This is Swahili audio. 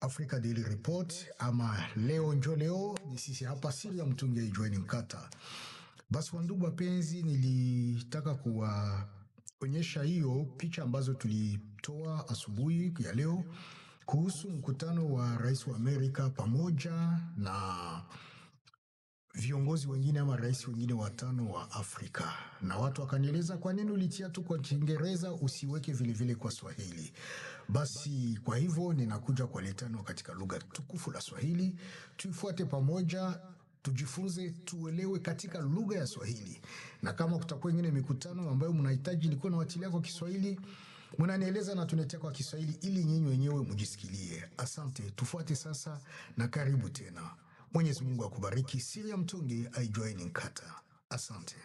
Africa Daily Report ama leo njo leo, ni sisi hapa Siri ya Mtungi aijueni Nkata. Basi wandugu wapenzi, nilitaka kuwaonyesha hiyo picha ambazo tulitoa asubuhi ya leo kuhusu mkutano wa rais wa Amerika pamoja na viongozi wengine ama rais wengine watano wa Afrika. Na watu wakanieleza kwa nini ulitia tu kwa Kiingereza usiweke vile vile kwa Swahili. Basi kwa hivyo ninakuja kwa letano katika lugha tukufu la Swahili. Tuifuate pamoja, tujifunze, tuelewe katika lugha ya Swahili. Na kama kutakuwa ingine mikutano ambayo mnahitaji nikuwa nawatilia kwa Kiswahili, mnanieleza na tunetea kwa Kiswahili ili nyinyi wenyewe mjisikilie. Asante, tufuate sasa na karibu tena. Mwenyezi Mungu akubariki. Siri ya Mtungi aijueni Nkata. Asante.